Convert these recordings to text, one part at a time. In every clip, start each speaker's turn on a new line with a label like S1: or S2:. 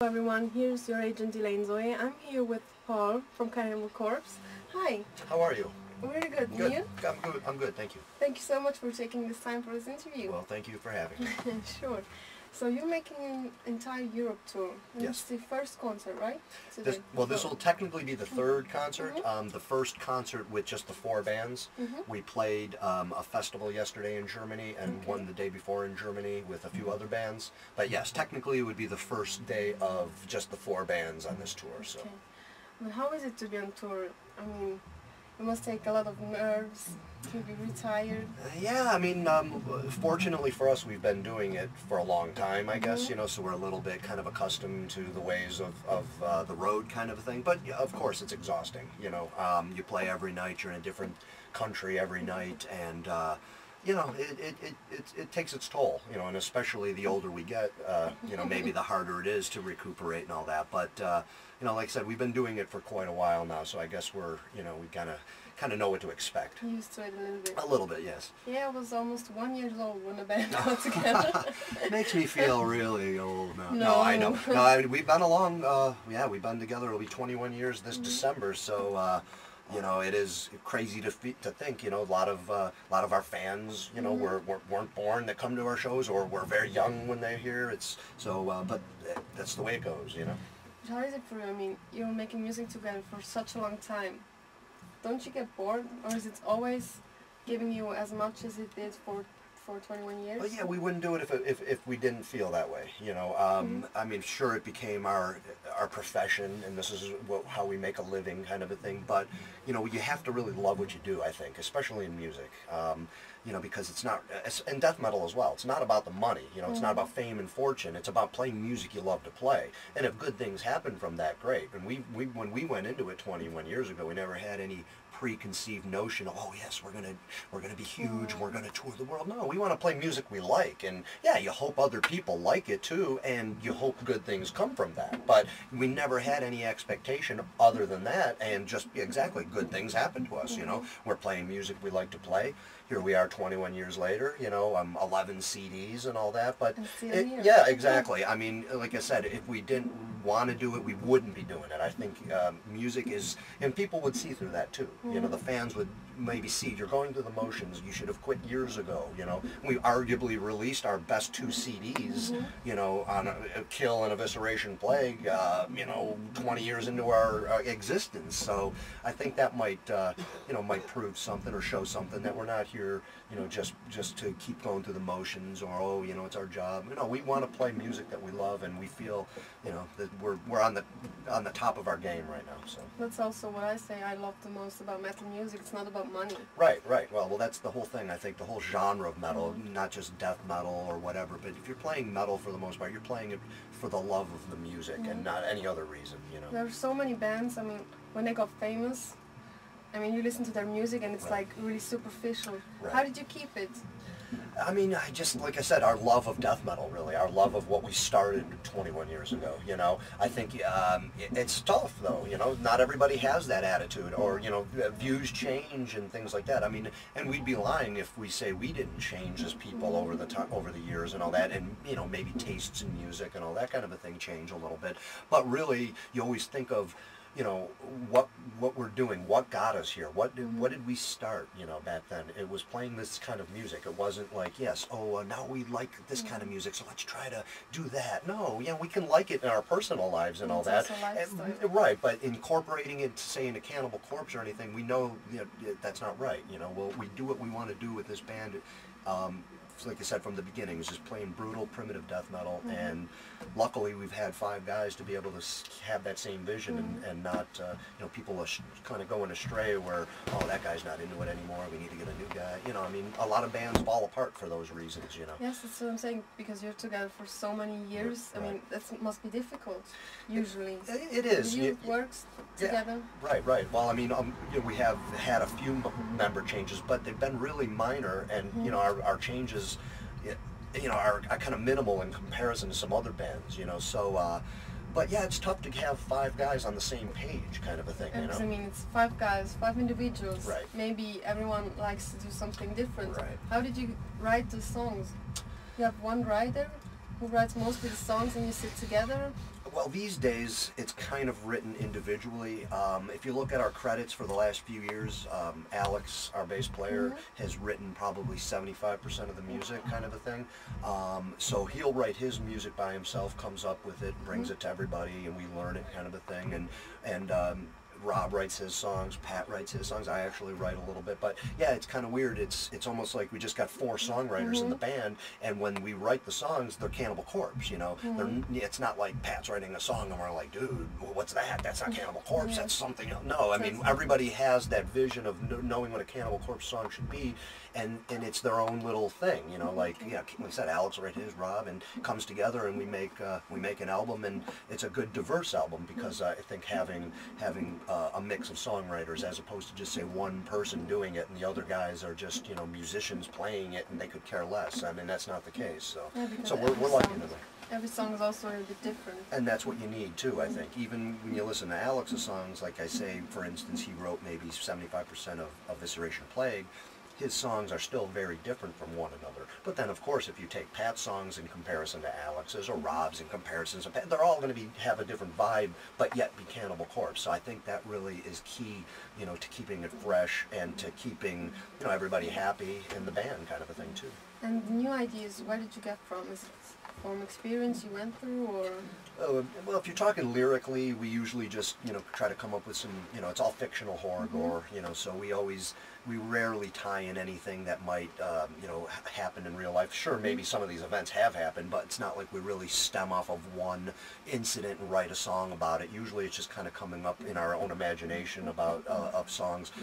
S1: Hello everyone, here's your agent Elaine Zoe. I'm here with Paul from Cannibal Corpse. Hi.
S2: How are you?
S1: Very good.
S2: Good.
S1: You?
S2: I'm good, thank you.
S1: Thank you so much for taking this time for this interview.
S2: Well, thank you for having me.
S1: Sure. So you're making an entire Europe tour. And
S2: Yes.
S1: It's the first concert, right?
S2: This will technically be the third concert. The first concert with just the 4 bands. We played a festival yesterday in Germany and one the day before in Germany with a few other bands. But yes, technically it would be the first day of just the 4 bands on this tour. So.
S1: Okay. But how is it to be on tour? I mean, it must take a lot of nerves to be retired.
S2: Yeah, I mean, fortunately for us, we've been doing it for a long time, I guess, you know, so we're a little bit kind of accustomed to the ways of the road kind of a thing. But, yeah, of course, it's exhausting, you know. You play every night, you're in a different country every night, and, you know, it takes its toll, you know, and especially the older we get, you know, maybe the harder it is to recuperate and all that. But, you know, like I said, we've been doing it for quite a while now, so I guess we're, you know, we kind of know what to expect.
S1: Used to it a little bit.
S2: A little bit, yes.
S1: Yeah, I was almost 1 year old when the band got together.
S2: Makes me feel really old now.
S1: No.
S2: No, I know. No, I mean, we've been along, yeah, we've been together, it'll be 21 years this December, so, you know, it is crazy to think, you know, a lot of our fans, you know, weren't born that come to our shows, or were very young when they're here. It's so, but that's the way it goes, you know.
S1: How is it for you? I mean, you're making music together for such a long time. Don't you get bored, or is it always giving you as much as it did for 21 years?
S2: Well, yeah, we wouldn't do it if we didn't feel that way, you know. I mean, sure, it became our profession, and this is how we make a living, kind of a thing. But you know, you have to really love what you do, I think, especially in music. You know, because it's not, in death metal as well, it's not about the money, you know, it's not about fame and fortune, it's about playing music you love to play. And if good things happen from that, great. And when we went into it 21 years ago, we never had any preconceived notion of, oh yes, we're gonna be huge, we're gonna tour the world. No, we want to play music we like, and yeah, you hope other people like it too, and you hope good things come from that. But we never had any expectation other than that, and just exactly good things happen to us. You know, we're playing music we like to play. Here we are 21 years later, you know, 11 CDs and all that, but yeah, exactly. I mean, like I said, if we didn't want to do it, we wouldn't be doing it. I think music is, and people would see through that too. You know, the fans would maybe see, you're going through the motions, you should have quit years ago, you know. We arguably released our best 2 CDs, you know, on a Kill and Evisceration Plague, you know, 20 years into our existence. So I think that might, you know, might prove something or show something that we're not here, you know, just to keep going through the motions, or, oh, you know, it's our job. You know, we want to play music that we love, and we feel, you know, that we're on the top of our game right now. So
S1: that's also what I say I love the most about metal music. It's not about money.
S2: Right. Well, that's the whole thing. I think the whole genre of metal, not just death metal or whatever, but if you're playing metal for the most part, you're playing it for the love of the music and not any other reason, you know.
S1: There are so many bands, I mean, when they got famous, I mean, you listen to their music and it's like really superficial. How did you keep it?
S2: I mean, like I said, our love of death metal, really, our love of what we started 21 years ago, you know. I think it's tough, though, you know, not everybody has that attitude, or, you know, views change and things like that. I mean, and we'd be lying if we say we didn't change as people over the years and all that, and, you know, maybe tastes in music and all that kind of a thing change a little bit. But really, you always think of, you know, what we're doing, what got us here, what did we start, you know, back then. It was playing this kind of music. It wasn't like, yes, oh, now we like this kind of music, so let's try to do that. No, yeah, we can like it in our personal lives and all that. Right, but incorporating it, say, into Cannibal Corpse or anything, we know, you know, that's not right, you know. Well, we do what we want to do with this band. Like I said from the beginning, it was just plain brutal, primitive death metal, and luckily we've had 5 guys to be able to have that same vision and not, you know, people are kind of going astray where, oh, that guy's not into it anymore, we need to get a new guy. You know, I mean, a lot of bands fall apart for those reasons, you know.
S1: Yes, that's what I'm saying, because you're together for so many years. I mean, that must be difficult, usually.
S2: It is.
S1: You work together?
S2: Right. Well, I mean, you know, we have had a few member changes, but they've been really minor, and, you know, our changes, you know, are kind of minimal in comparison to some other bands, you know, so, but yeah, it's tough to have 5 guys on the same page, kind of a thing, you know.
S1: I mean, it's 5 guys, 5 individuals.
S2: Right.
S1: Maybe everyone likes to do something different.
S2: Right.
S1: How did you write the songs? You have one writer who writes mostly the songs and you sit together?
S2: Well, these days it's kind of written individually. If you look at our credits for the last few years, Alex, our bass player, has written probably 75% of the music, kind of a thing. So he'll write his music by himself, comes up with it, brings it to everybody, and we learn it, kind of a thing. And Rob writes his songs, Pat writes his songs, I actually write a little bit, but yeah, it's kind of weird. It's almost like we just got 4 songwriters in the band, and when we write the songs, they're Cannibal Corpse, you know. It's not like Pat's writing a song and we're like, dude, what's that? That's not Cannibal Corpse, that's something else. No, I mean, everybody has that vision of knowing what a Cannibal Corpse song should be, and it's their own little thing, you know, like, yeah, like I said, Alex will write his, Rob, and comes together and we make an album, and it's a good diverse album, because I think having a mix of songwriters as opposed to just say one person doing it and the other guys are just, you know, musicians playing it and they could care less. I mean, that's not the case. So, we're lucky in a way.
S1: Every song is also a bit different. And
S2: that's what you need too, I think. Even when you listen to Alex's songs, like I say, for instance, he wrote maybe 75% of Visceration Plague. His songs are still very different from one another. But then, of course, if you take Pat's songs in comparison to Alex's, or Rob's in comparison to Pat, they're all going to have a different vibe, but yet be Cannibal Corpse. So I think that really is key, you know, to keeping it fresh and to keeping, you know, everybody happy in the band, kind of a thing too.
S1: And the new ideas, where did you get from? Is it from experience you went through, or?
S2: Well, if you're talking lyrically, we usually just, you know, try to come up with some, you know, it's all fictional horror gore, you know, so we rarely tie in anything that might, you know, happen in real life. Sure, maybe some of these events have happened, but it's not like we really stem off of one incident and write a song about it. Usually it's just kind of coming up in our own imagination about, of songs.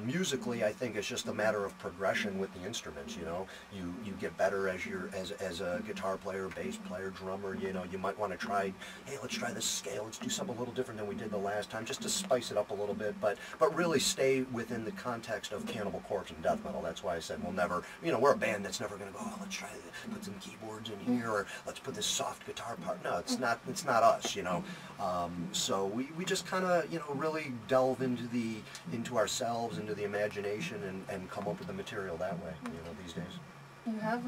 S2: Musically, I think it's just a matter of progression with the instruments, you know. You get better as a guitar player, bass player, drummer, you know. You might want to try, hey, let's try this scale, let's do something a little different than we did the last time, just to spice it up a little bit, but really stay within the context of Cannibal Corpse and death metal. That's why I said we'll never, you know, we're a band that's never going to go, oh, let's try to put some keyboards in here, or let's put this soft guitar part. No, it's not us, you know. So we just kind of, you know, really delve into ourselves, into the imagination, and come up with the material that way, you know, these days.
S1: You have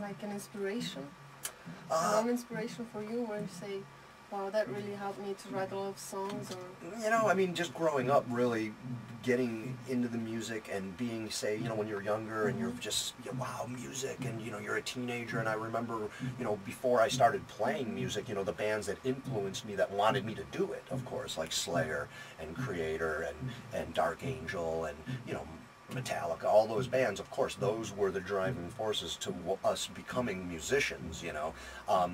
S1: like an inspiration? An inspiration for you, where you say, wow, that really helped me to write a lot of songs? Or?
S2: You know, I mean, just growing up, really getting into the music and being, say, you know, when you're younger and you're just, wow, music, and, you know, you're a teenager, and I remember, you know, before I started playing music, you know, the bands that influenced me, that wanted me to do it, of course, like Slayer and Kreator and Dark Angel and, you know, Metallica, all those bands, of course, those were the driving forces to us becoming musicians, you know.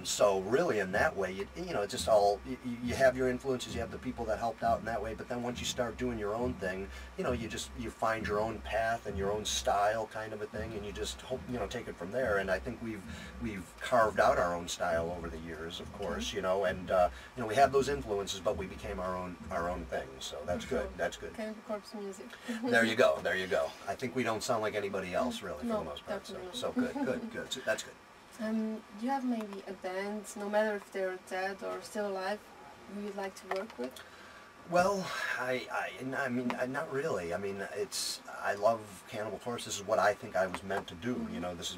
S2: So really in that way, you know, it's just all, you have your influences, you have the people that helped out in that way, but then once you start doing your own thing, you know, you find your own path and your own style, kind of a thing, and you just hope, you know, take it from there. And I think we've carved out our own style over the years, of course, you know, and you know, we have those influences, but we became our own thing, so that's good, that's good.
S1: Cannibal Corpse music.
S2: There you go, there you go. I think we don't sound like anybody else, really, for the most part. So good. So that's good.
S1: Do you have maybe a band, no matter if they're dead or still alive, who you'd like to work with?
S2: Well, I mean, not really. I mean, I love Cannibal Corpse. This is what I think I was meant to do. You know, this is